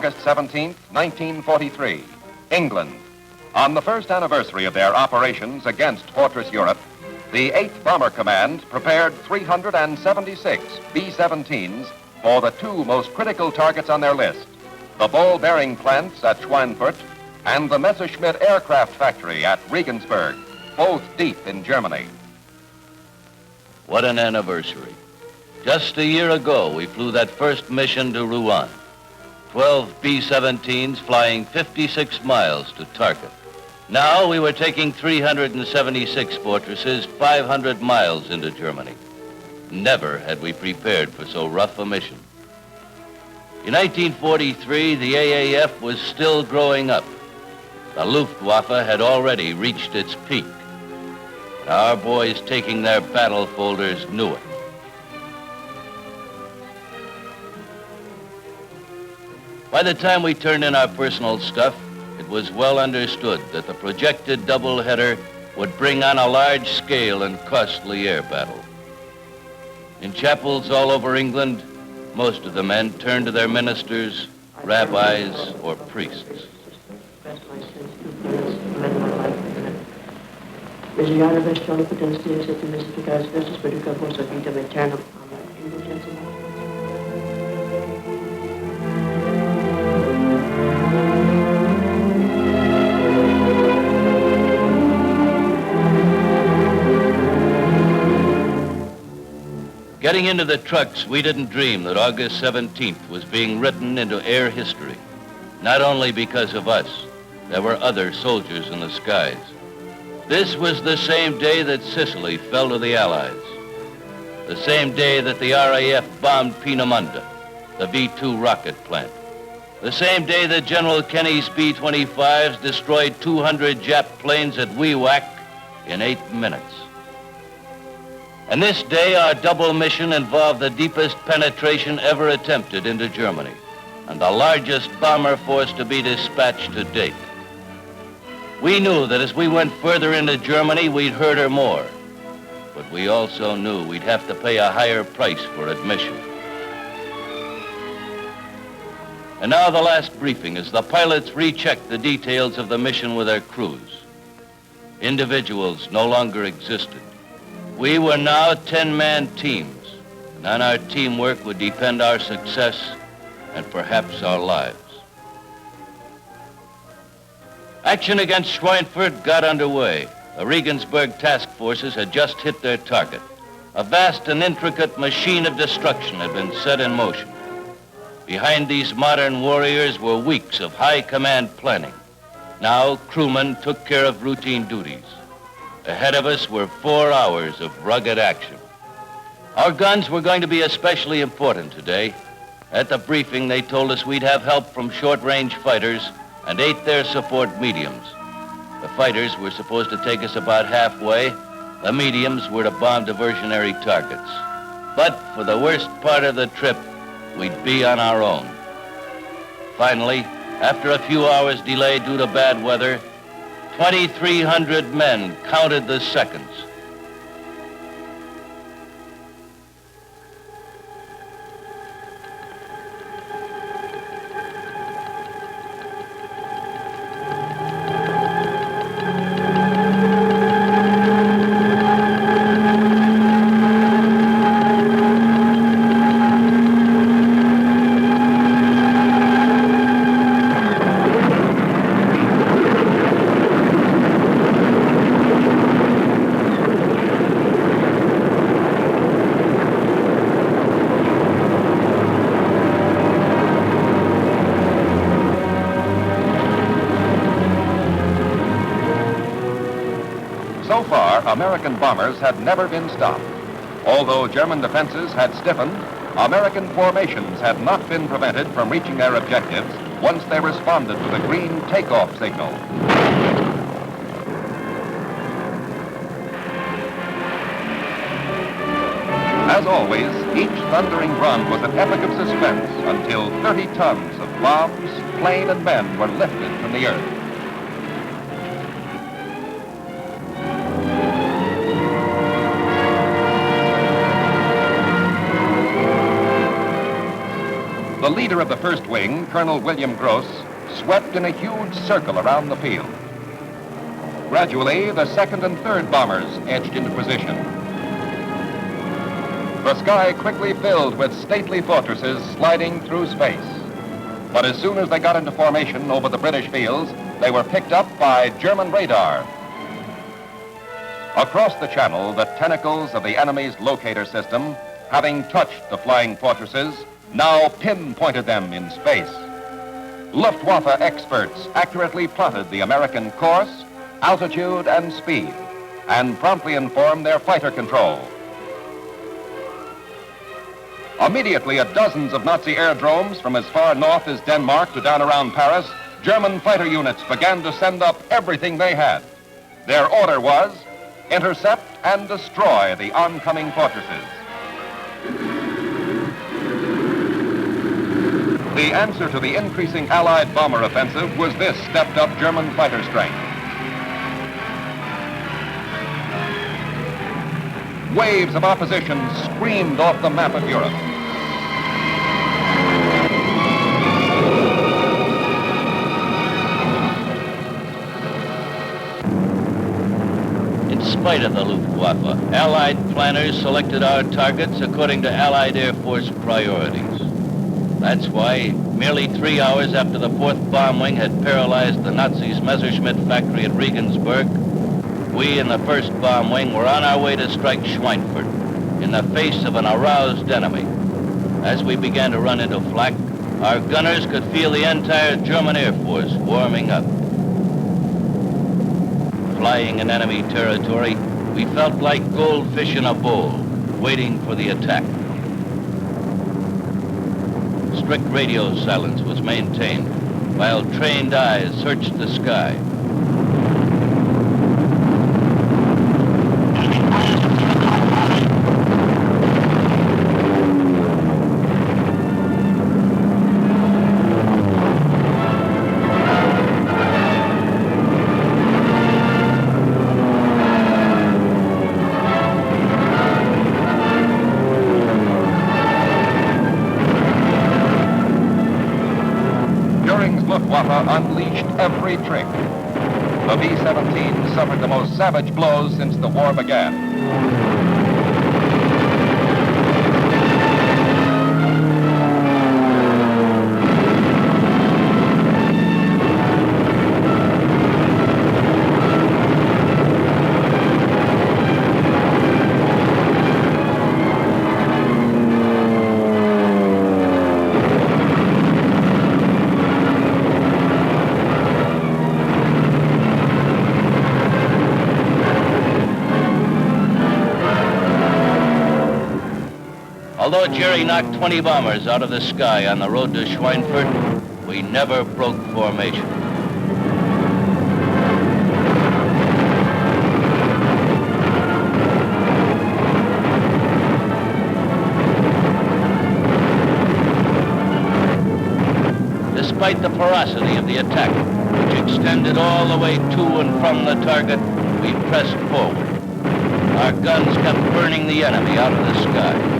August 17, 1943, England. On the first anniversary of their operations against Fortress Europe, the 8th Bomber Command prepared 376 B-17s for the two most critical targets on their list, the ball bearing plants at Schweinfurt and the Messerschmitt aircraft factory at Regensburg, both deep in Germany. What an anniversary. Just a year ago, we flew that first mission to Rouen. 12 B-17s flying 56 miles to target. Now we were taking 376 fortresses 500 miles into Germany. Never had we prepared for so rough a mission. In 1943, the AAF was still growing up. The Luftwaffe had already reached its peak. And our boys taking their battle folders knew it. By the time we turned in our personal stuff, it was well understood that the projected doubleheader would bring on a large-scale and costly air battle. In chapels all over England, most of the men turned to their ministers, rabbis, or priests. Getting into the trucks, we didn't dream that August 17th was being written into air history. Not only because of us, there were other soldiers in the skies. This was the same day that Sicily fell to the Allies. The same day that the RAF bombed Peenemünde, the V-2 rocket plant. The same day that General Kenny's B-25s destroyed 200 Jap planes at Wewak in 8 minutes. And this day, our double mission involved the deepest penetration ever attempted into Germany, and the largest bomber force to be dispatched to date. We knew that as we went further into Germany, we'd hurt her more. But we also knew we'd have to pay a higher price for admission. And now the last briefing as the pilots rechecked the details of the mission with their crews. Individuals no longer existed. We were now 10-man teams, and on our teamwork would depend our success and perhaps our lives. Action against Schweinfurt got underway. The Regensburg task forces had just hit their target. A vast and intricate machine of destruction had been set in motion. Behind these modern warriors were weeks of high command planning. Now crewmen took care of routine duties. Ahead of us were 4 hours of rugged action. Our guns were going to be especially important today. At the briefing, they told us we'd have help from short-range fighters and 8 their support mediums. The fighters were supposed to take us about halfway. The mediums were to bomb diversionary targets. But for the worst part of the trip, we'd be on our own. Finally, after a few hours delay due to bad weather, 2,300 men counted the seconds. So far, American bombers had never been stopped. Although German defenses had stiffened, American formations had not been prevented from reaching their objectives once they responded to the green takeoff signal. As always, each thundering run was an epic of suspense until 30 tons of bombs, plane, and men were lifted from the earth. The leader of the first wing, Colonel William Gross, swept in a huge circle around the field. Gradually, the second and third bombers edged into position. The sky quickly filled with stately fortresses sliding through space. But as soon as they got into formation over the British fields, they were picked up by German radar. Across the channel, the tentacles of the enemy's locator system, having touched the flying fortresses, now pinpointed them in space. Luftwaffe experts accurately plotted the American course, altitude, and speed, and promptly informed their fighter control. Immediately at dozens of Nazi aerodromes from as far north as Denmark to down around Paris, German fighter units began to send up everything they had. Their order was, intercept and destroy the oncoming fortresses. The answer to the increasing Allied bomber offensive was this stepped-up German fighter strength. Waves of opposition screamed off the map of Europe. In spite of the Luftwaffe, Allied planners selected our targets according to Allied Air Force priorities. That's why, merely 3 hours after the 4th Bomb Wing had paralyzed the Nazis' Messerschmitt factory at Regensburg, we in the 1st Bomb Wing were on our way to strike Schweinfurt in the face of an aroused enemy. As we began to run into flak, our gunners could feel the entire German Air Force warming up. Flying in enemy territory, we felt like goldfish in a bowl, waiting for the attack. Strict radio silence was maintained while trained eyes searched the sky. Luftwaffe unleashed every trick. The B-17 suffered the most savage blows since the war began. Although Jerry knocked 20 bombers out of the sky on the road to Schweinfurt, we never broke formation. Despite the ferocity of the attack, which extended all the way to and from the target, we pressed forward. Our guns kept burning the enemy out of the sky.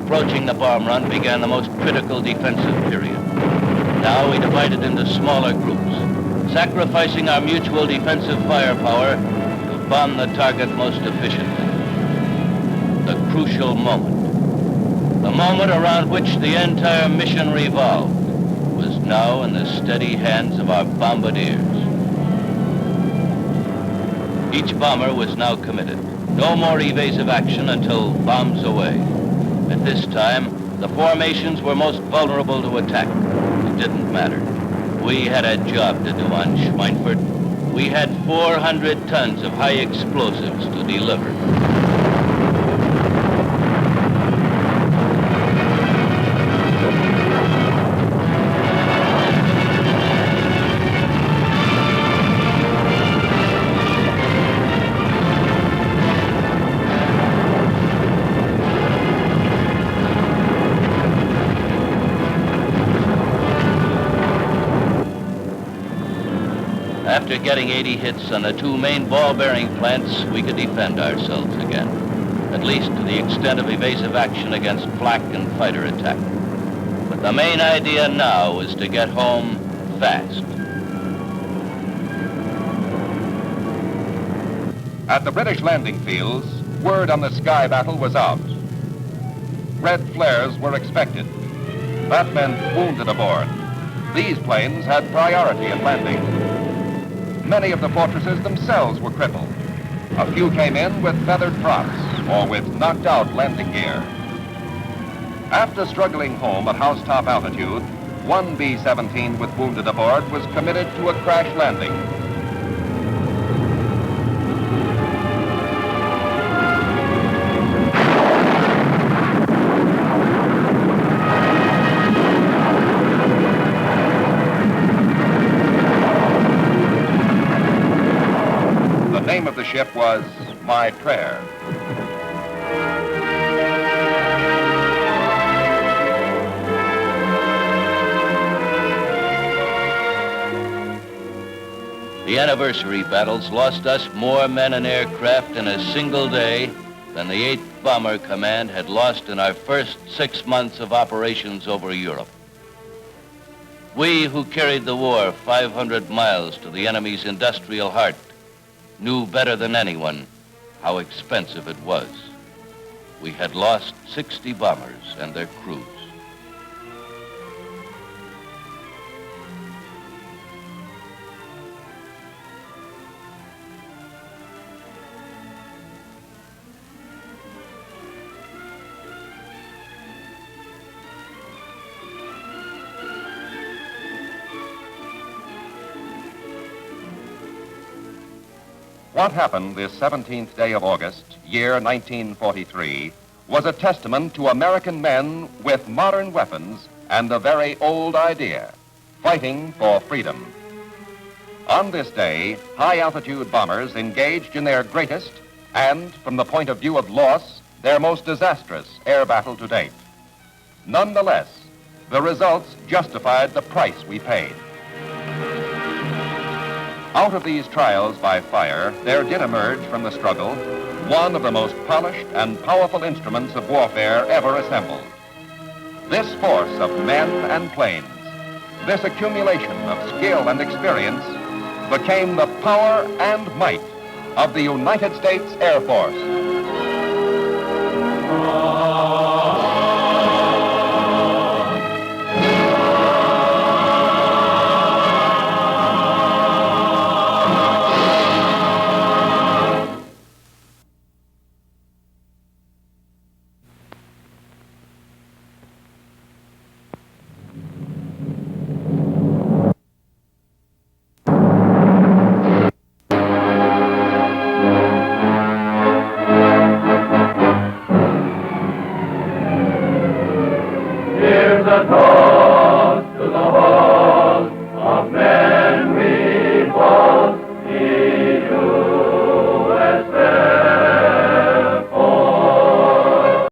Approaching the bomb run began the most critical defensive period. Now we divided into smaller groups, sacrificing our mutual defensive firepower to bomb the target most efficiently. The crucial moment, the moment around which the entire mission revolved, was now in the steady hands of our bombardiers. Each bomber was now committed. No more evasive action until bombs away. At this time, the formations were most vulnerable to attack. It didn't matter. We had a job to do on Schweinfurt. We had 400 tons of high explosives to deliver. after getting 80 hits on the two main ball-bearing plants, we could defend ourselves again, at least to the extent of evasive action against flak and fighter attack. But the main idea now is to get home fast. At the British landing fields, word on the sky battle was out. Red flares were expected. That meant wounded aboard. These planes had priority in landing. Many of the fortresses themselves were crippled. A few came in with feathered props or with knocked-out landing gear. After struggling home at housetop altitude, one B-17 with wounded aboard was committed to a crash landing. The name of the ship was My Prayer. The anniversary battles lost us more men and aircraft in a single day than the 8th Bomber Command had lost in our first 6 months of operations over Europe. We who carried the war 500 miles to the enemy's industrial heart knew better than anyone how expensive it was. We had lost 60 bombers and their crews. What happened this 17th day of August, year 1943, was a testament to American men with modern weapons and a very old idea, fighting for freedom. On this day, high-altitude bombers engaged in their greatest and, from the point of view of loss, their most disastrous air battle to date. Nonetheless, the results justified the price we paid. Out of these trials by fire, there did emerge from the struggle one of the most polished and powerful instruments of warfare ever assembled. This force of men and planes, this accumulation of skill and experience, became the power and might of the United States Air Force.